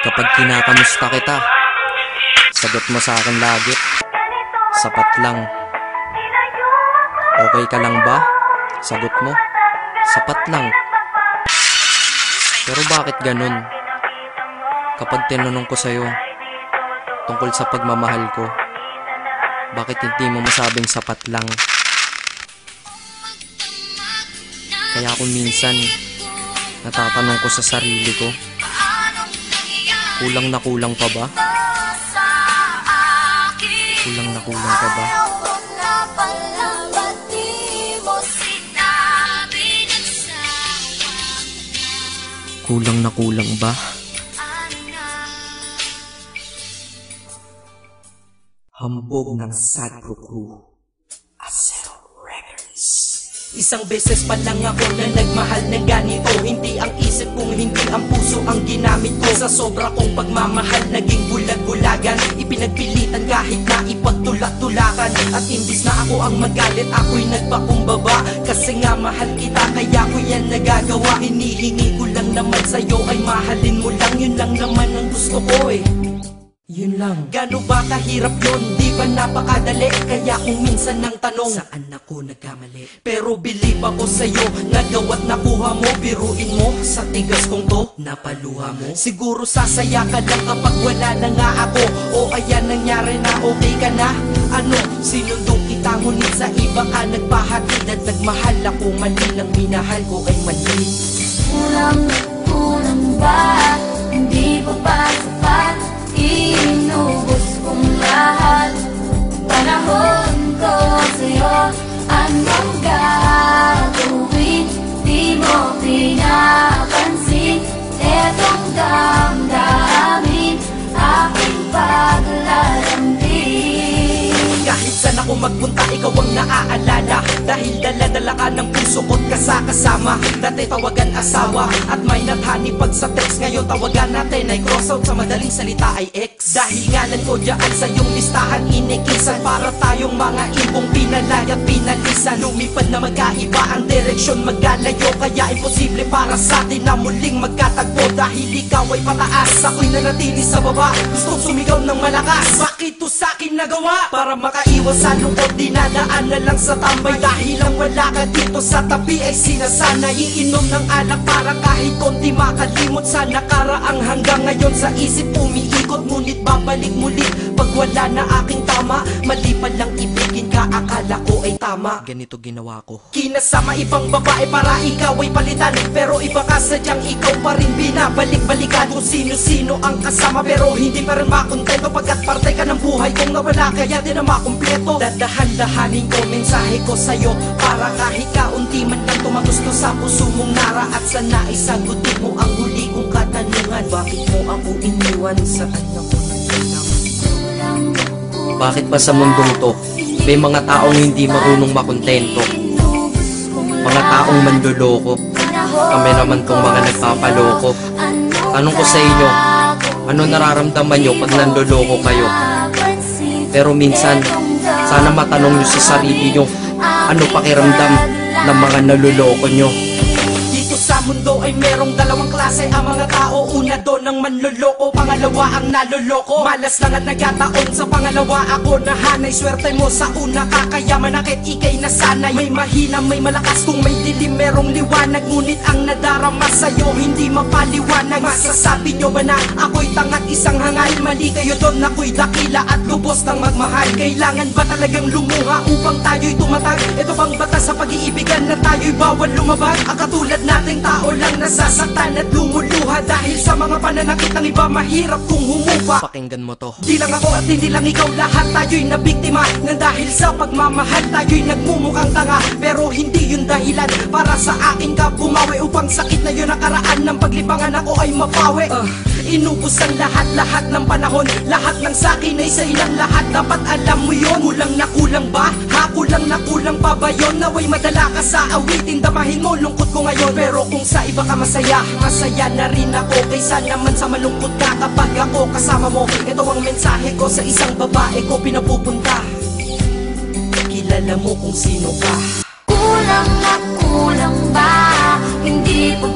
Kapag kinakamusta kita, sagot mo sa akin lagi, sapat lang. Okay ka lang ba? Sagot mo, sapat lang. Pero bakit ganun? Kapag tinanong ko sa'yo tungkol sa pagmamahal ko, bakit hindi mo masabing sapat lang? Kaya kung minsan natatanong ko sa sarili ko, kulang na kulang pa ba? Kulang na kulang pa ba? Kulang na kulang ba? Hambog ng Sadko Crew, Acero Records. Isang beses pa lang ako na nagmahal ng ganito. Hindi ang isip kong hindi ang puso ang ginamit ko. Sa sobra kong pagmamahal naging bulag-bulagan. Ipinagpilitan kahit na ipagtulak-tulakan. At imbis na ako ang magalit, ako'y nagpakumbaba. Kasi nga mahal kita, kaya ko yan nagagawa. Hinihingi ko lang naman sa'yo ay mahalin mo lang. Yun lang naman ang gusto ko eh. Yun lang. Gano ba kahirap yun? Di ba napakadali? Kaya kung minsan nang tanong, saan ako nagkamali? Pero believe ako sa'yo, nagawa't nakuha mo. Biruin mo, sa tigas kong to, napaluha mo. Siguro sasaya ka lang kapag wala na nga ako. O ayan nangyari na, okay ka na? Ano, sinundong kita ngunit sa iba ka nagpahatid. At nagmahal ako, mali lang minahal ko ay mali. Kulang ba? Hindi pa ba sapat? Inubos kong lahat. Panahon ko sa'yo, anong gagawin? Di mo pinapansin. Etong damdamin, aking paglalambing. Kahit saan ako magpunta, ikaw ang naaalala. Dahil dala-dala ka ng puso ko't kasama. Dati tawagan asawa at may nathani pag sa text. Ngayon tawagan natin ay crossout, sa madaling salita ay ex. Dahil ngalan ko dyan sa iyong listahan inikisan. Para tayong mga ibong pinalay at pinalisan. Lumipad na magkaiba ang direksyon, magkalayo. Kaya imposible para sa atin na muling magkatagpo. Dahil ikaw ay pataas, ako'y nanatili sa baba. Gustong sumigaw ng malakas, bakit to sa'kin nagawa? Para makaiwas sa lungkot, dinadaan na lang sa tambay. Dahil ang wala ka dito sa tabi ay sinasanay. Iinom ng alak para kahit konti makalimot sa nakaraang. Hanggang ngayon sa isip umiikot, ngunit babalik muli pag wala na aking tama. Mali pa lang ibigin ka, akala ko ay tama. Ganito ginawa ko. Kinasama ibang babae para ikaw ay palitan. Pero iba ka sadyang ikaw pa rin binabalik-balikan. Kung sino-sino ang kasama pero hindi pa rin makontento. Pagkat parte ka ng buhay kong nawala, kaya di na makumpleto. Dadahan-dahanin ko mensahe ko sa'yo, para kahit kaunti man lang tumagusto sa puso mong nara. At sana ay sagutin mo ang huli kong katanungan. Bakit mo ako iniwan? Saan ako nagtinang? Bakit ba sa mundong to may mga taong hindi marunong makontento? Mga taong manloloko. Kami naman tong mga nagpapaloko. Tanong ko sa inyo, ano nararamdaman nyo pag nanloloko kayo? Pero minsan, sana matanong nyo sa sarili nyo, ano pakiramdam ng mga naluloko nyo? Dito sa mundo ay merong dalawang klase ang mga tao. Una doon ang manloloko, pangalawa ang naloloko. Malas lang at nagkataon sa pangalawa ako nahanay. Swerte mo sa una kakayaman, akit ikay nasanay. May mahina, may malakas, kung may dilim merong liwanag. Ngunit ang nadarama sa'yo hindi mapaliwanag. Masasabi nyo ba na ako'y tangat isang hangal? Mali kayo doon, ako'y dakila at lubos ng magmahal. Kailangan ba talagang lumuha upang tayo'y tumatag? Ito bang batas sa pag-iibigan na tayo'y bawal lumabag? Ang katulad nating tao lang nasasaktan at lumuluha dahil sa mga pananakit ng iba, mahirap kung humupa. Pakinggan mo to. Di lang ako at hindi lang ikaw, lahat tayo'y nabiktima. Nang dahil sa pagmamahal tayo'y nagmumukhang tanga. Pero hindi yun dahilan para sa akin ka bumawi. Upang sakit na yun nakaraan ng paglipangan ako ay mapawi. Inubos ang lahat-lahat ng panahon. Lahat ng sakin ay sa ilang lahat. Dapat alam mo yun. Kulang na kulang ba? Ha? Kulang na kulang pa ba yun? Naway madala ka sa awitin. Damahin mo lungkot ko ngayon. Pero kung sa iba ka masaya, masaya na rin ako. Kaysa naman sa malungkot ka kapag ako kasama mo. Ito ang mensahe ko sa isang babae ko pinapupunta. Kilala mo kung sino ka. Kulang na kulang ba? Hindi pa